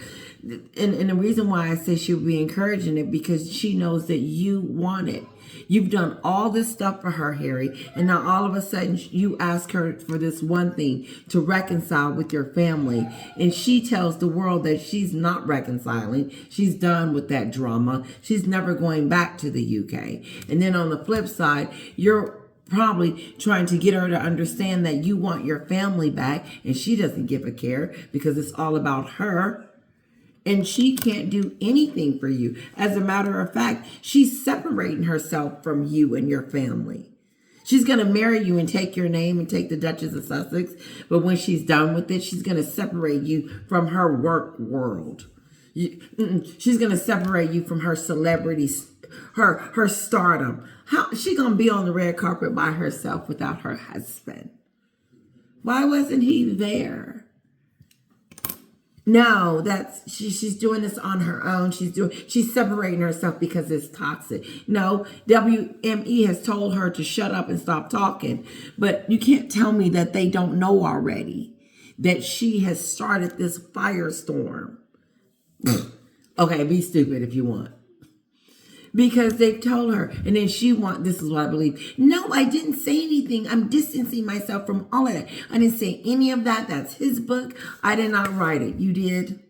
And the reason why I say she would be encouraging it, because she knows that you want it. You've done all this stuff for her, Harry, and now all of a sudden you ask her for this one thing, to reconcile with your family. And she tells the world that she's not reconciling. She's done with that drama. She's never going back to the UK. And then on the flip side, you're probably trying to get her to understand that you want your family back, and she doesn't give a care, because it's all about her. And she can't do anything for you. As a matter of fact, she's separating herself from you and your family. She's going to marry you and take your name and take the Duchess of Sussex. But when she's done with it, she's going to separate you from her work world. She's going to separate you from her celebrity, her stardom. How is she going to be on the red carpet by herself without her husband? Why wasn't he there? No, she's doing this on her own. She's separating herself because it's toxic. No, WME has told her to shut up and stop talking. But you can't tell me that they don't know already that she has started this firestorm. Okay, be stupid if you want. Because they've told her, and then this is what I believe. No, I didn't say anything. I'm distancing myself from all of that. I didn't say any of that. That's his book. I did not write it. You did.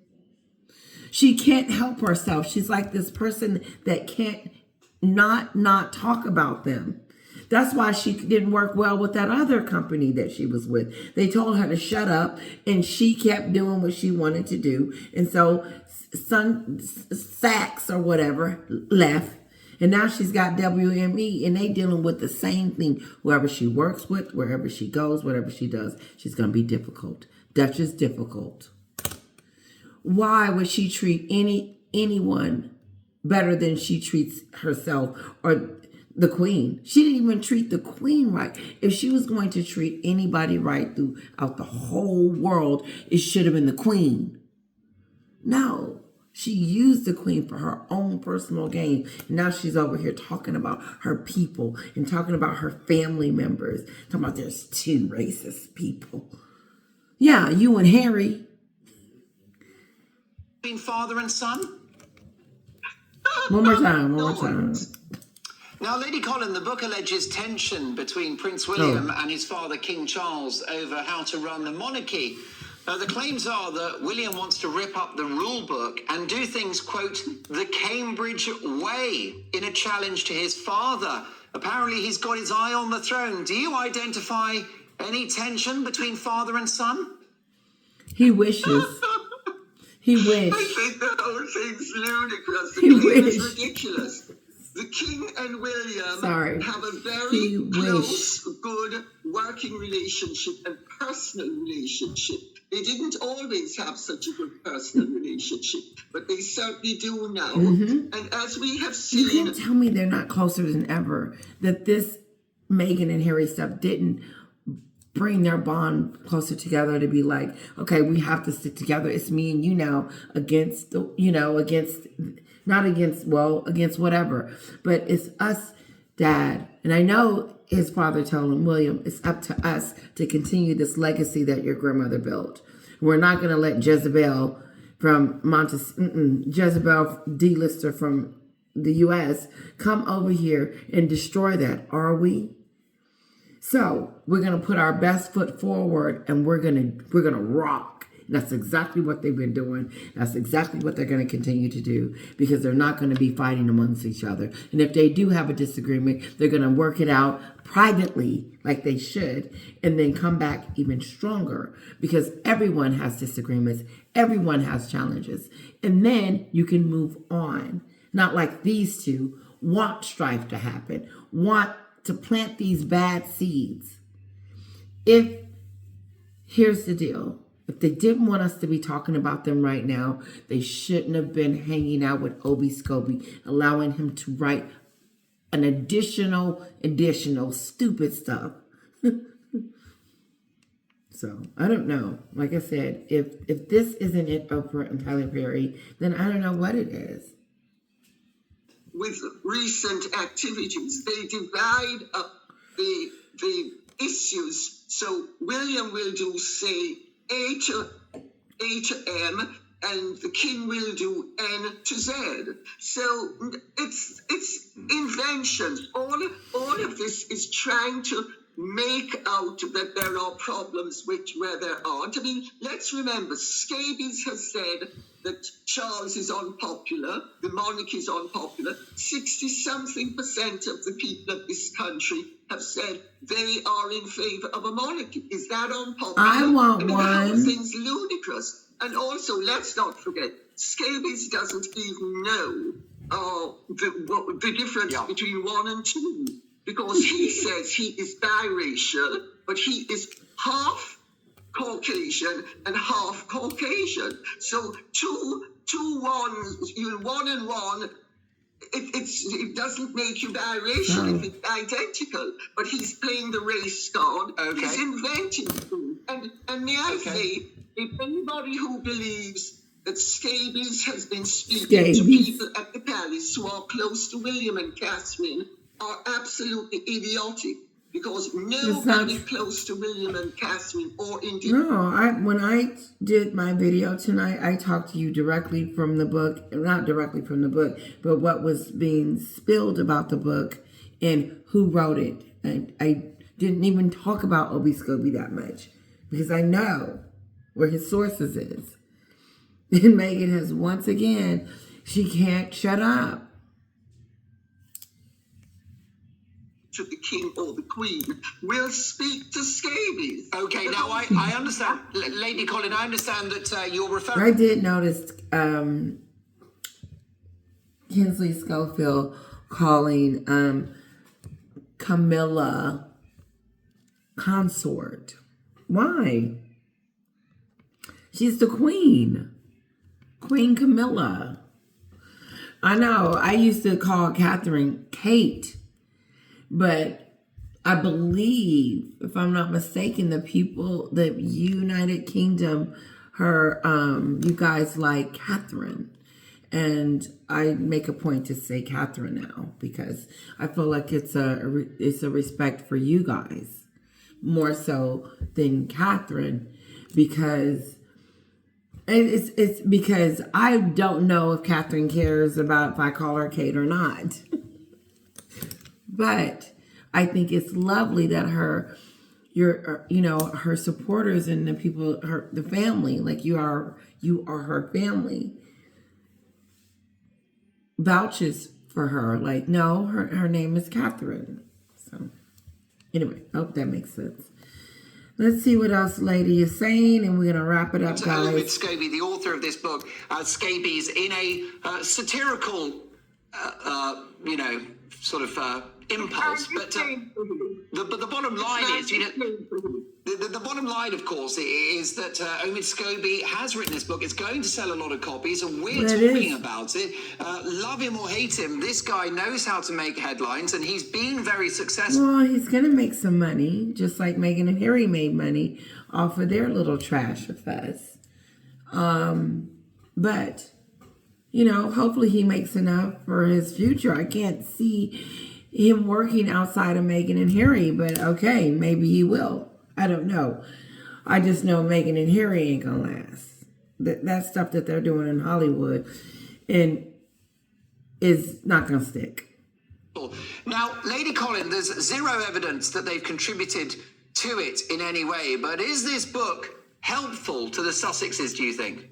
She can't help herself. She's like this person that can't not talk about them. That's why she didn't work well with that other company that she was with. They told her to shut up, and she kept doing what she wanted to do. And so Sachs or whatever left, and now she's got WME, and they dealing with the same thing. Whoever she works with, wherever she goes, whatever she does, she's going to be difficult. Duchess difficult. Why would she treat anyone better than she treats herself or the queen? She didn't even treat the queen right. If she was going to treat anybody right throughout the whole world, it should have been the queen. No. She used the queen for her own personal gain. And now she's over here talking about her people and talking about her family members. Talking about there's two racist people. Yeah, you and Harry. Between father and son? One more time. Now, Lady Colin, the book alleges tension between Prince William and his father, King Charles, over how to run the monarchy. The claims are that William wants to rip up the rule book and do things, quote, the Cambridge way, in a challenge to his father. Apparently, he's got his eye on the throne. Do you identify any tension between father and son? He wishes. He wished. I think the whole thing's ludicrous. The king is ridiculous. The king and William have a very close, good working relationship and personal relationship. They didn't always have such a good personal relationship, but they certainly do now. And as we have seen... You can't tell me they're not closer than ever. That this Meghan and Harry stuff didn't bring their bond closer together to be like, okay, we have to stick together. It's me and you now against, against whatever. But it's us, Dad. And I know his father told him, William, it's up to us to continue this legacy that your grandmother built. We're not going to let Jezebel from Jezebel D-lister from the U.S. come over here and destroy that, are we? So we're going to put our best foot forward and we're going to rock. And that's exactly what they've been doing. That's exactly what they're going to continue to do because they're not going to be fighting amongst each other. And if they do have a disagreement, they're going to work it out privately like they should and then come back even stronger because everyone has disagreements. Everyone has challenges. And then you can move on. Not like these two want strife to happen, want to plant these bad seeds. Here's the deal. If they didn't want us to be talking about them right now, they shouldn't have been hanging out with Obi Scobie, allowing him to write an additional stupid stuff. So, I don't know. Like I said, if this isn't it, Oprah and Tyler Perry, then I don't know what it is. With recent activities, they divide up the issues. So William will do, say, A to M, and the king will do N to Z. So it's invention. All of this is trying to make out that there are problems where there aren't. I mean, let's remember, Scabies has said that Charles is unpopular, the monarchy is unpopular. 60-something% of the people of this country have said they are in favor of a monarchy. Is that unpopular? I want one. The whole thing's ludicrous. And also, let's not forget, Scabies doesn't even know the difference between 1 and 2. Because he says he is biracial, but he is half Caucasian and half Caucasian. So one and one, it doesn't make you biracial if it's identical. But he's playing the race card. Okay. He's inventing things. And may I say, if anybody who believes that Scabies has been speaking to people at the palace who are close to William and Catherine are absolutely idiotic, because nobody close to William and Catherine or indeed... No, when I did my video tonight, I talked to you directly from the book, not directly from the book, but what was being spilled about the book and who wrote it. I didn't even talk about Obi Scobie that much because I know where his sources is. And Meghan has once again, she can't shut up. To the king or the queen will speak to Scabies. Okay, now I understand, Lady Colin, I understand that you're referring... I did notice Kinsley Schofield calling Camilla consort. Why? She's the queen. Queen Camilla. I know, I used to call Catherine Kate. But I believe, if I'm not mistaken, the United Kingdom, you guys like Catherine. And I make a point to say Catherine now because I feel like it's a respect for you guys more so than Catherine, because it's because I don't know if Catherine cares about if I call her Kate or not. But I think it's lovely that her supporters and the people, the family, like you are her family, vouches for her. Like, no, her name is Catherine. So anyway, I hope that makes sense. Let's see what else Lady is saying, and we're going to wrap it up, guys. Omid Scobie, the author of this book, Scabies, in a satirical, sort of impulse. But the bottom line is, the bottom line, of course, is that Omid Scobie has written this book. It's going to sell a lot of copies, and we're talking about it. Love him or hate him, this guy knows how to make headlines, and he's been very successful. Well, he's going to make some money, just like Meghan and Harry made money off of their little trash fest. But, hopefully he makes enough for his future. I can't see him working outside of Meghan and Harry, but okay, maybe he will. I don't know. I just know Meghan and Harry ain't gonna last. That stuff that they're doing in Hollywood and is not gonna stick. Now, Lady Colin, there's zero evidence that they've contributed to it in any way, but is this book helpful to the Sussexes, do you think?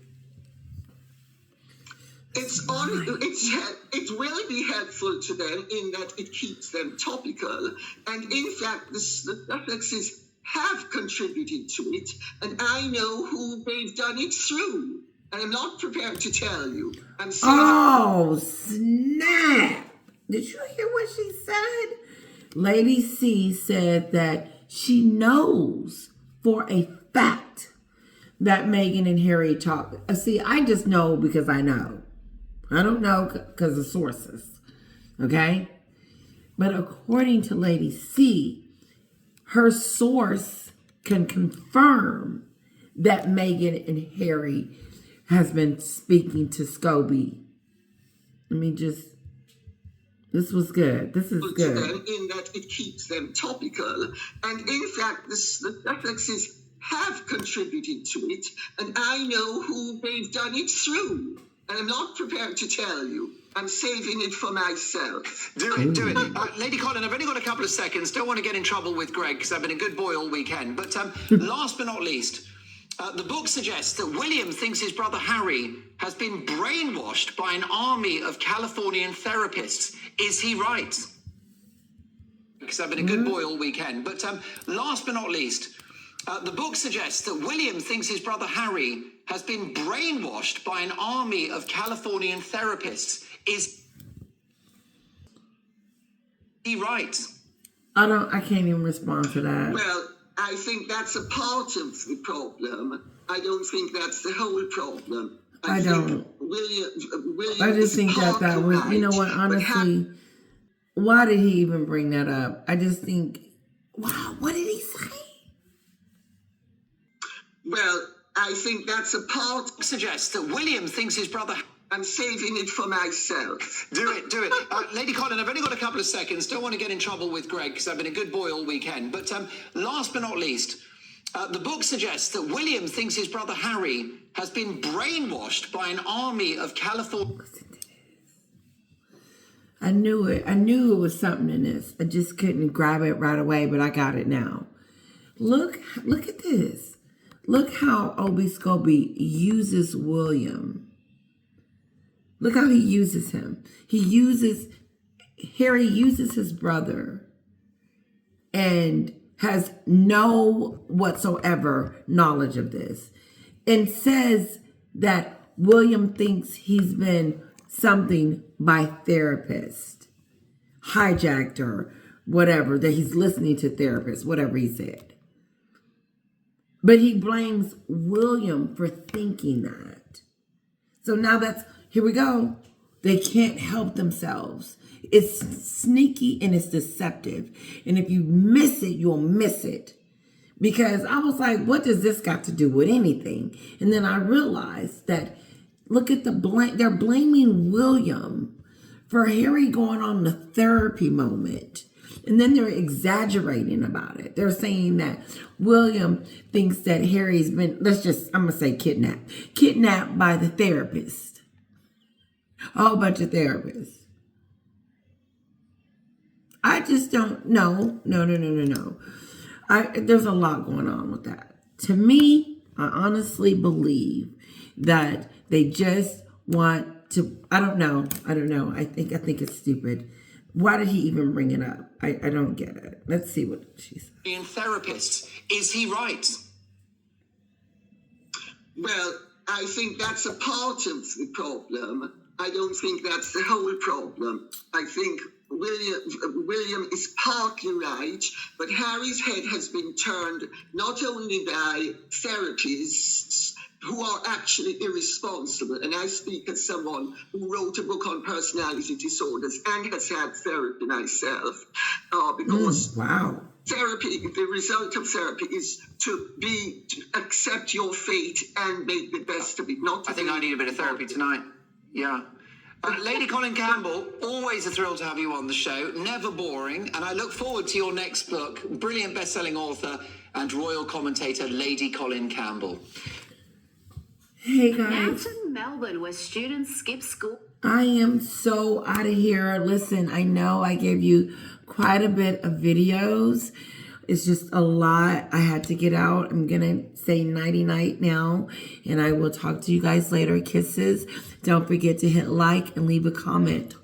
It will be helpful to them in that it keeps them topical, and in fact, the Sussexes have contributed to it, and I know who they've done it through. And I'm not prepared to tell you. I'm sorry. Oh, snap! Did you hear what she said? Lady C said that she knows for a fact that Meghan and Harry talk. See, I just know because I know. I don't know because of sources. Okay? But according to Lady C, her source can confirm that Meghan and Harry has been speaking to Scobie. This was good. This is good. In that it keeps them topical. And in fact, the Sussexes have contributed to it, and I know who they've done it through. And I'm not prepared to tell you. I'm saving it for myself. Do it. Lady Colin, I've only got a couple of seconds. Don't want to get in trouble with Greg because I've been a good boy all weekend. But last but not least, the book suggests that William thinks his brother Harry has been brainwashed by an army of Californian therapists. Is he right? Because I've been a good boy all weekend. But last but not least, the book suggests that William thinks his brother Harry has been brainwashed by an army of Californian therapists. Is he right? I can't even respond to that. Well, I think that's a part of the problem. I don't think that's the whole problem. I don't. William I just think that was, right, you know what, honestly, why did he even bring that up? I just think, wow, what did he say? Well, I think that's a part. Suggests that William thinks his brother. I'm saving it for myself. Do it. Lady Colin, I've only got a couple of seconds. Don't want to get in trouble with Greg because I've been a good boy all weekend. But last but not least, the book suggests that William thinks his brother Harry has been brainwashed by an army of California. I knew it. I knew it was something in this. I just couldn't grab it right away, but I got it now. Look at this. Look how Obi Scobie uses William. Look how he uses him. Harry uses his brother and has no whatsoever knowledge of this and says that William thinks he's been something by therapist, hijacked or whatever, that he's listening to therapists, whatever he said. But he blames William for thinking that. So now here we go. They can't help themselves. It's sneaky and it's deceptive. And if you miss it, you'll miss it. Because I was like, what does this got to do with anything? And then I realized that Look at the blame. They're blaming William for Harry going on the therapy moment. And then they're exaggerating about it. They're saying that William thinks that Harry's been, I'm going to say kidnapped by the therapist. A whole bunch of therapists. I just don't know. No. There's a lot going on with that. To me, I honestly believe that they just want to, I don't know. I think it's stupid. Why did he even bring it up? I don't get it. Let's see what she said. Being therapist, is he right? Well, I think that's a part of the problem. I don't think that's the whole problem. I think William is partly right, but Harry's head has been turned not only by therapists who are actually irresponsible, and I speak as someone who wrote a book on personality disorders and has had therapy myself, because therapy, the result of therapy is to accept your fate and make the best of it. I think I need a bit of therapy tonight. Yeah. Lady Colin Campbell, always a thrill to have you on the show. Never boring. And I look forward to your next book. Brilliant best-selling author and royal commentator, Lady Colin Campbell. Hey, guys. Now to Melbourne, where students skip school. I am so out of here. Listen, I know I gave you quite a bit of videos. It's just a lot I had to get out. I'm going to say nighty-night now, and I will talk to you guys later. Kisses. Don't forget to hit like and leave a comment.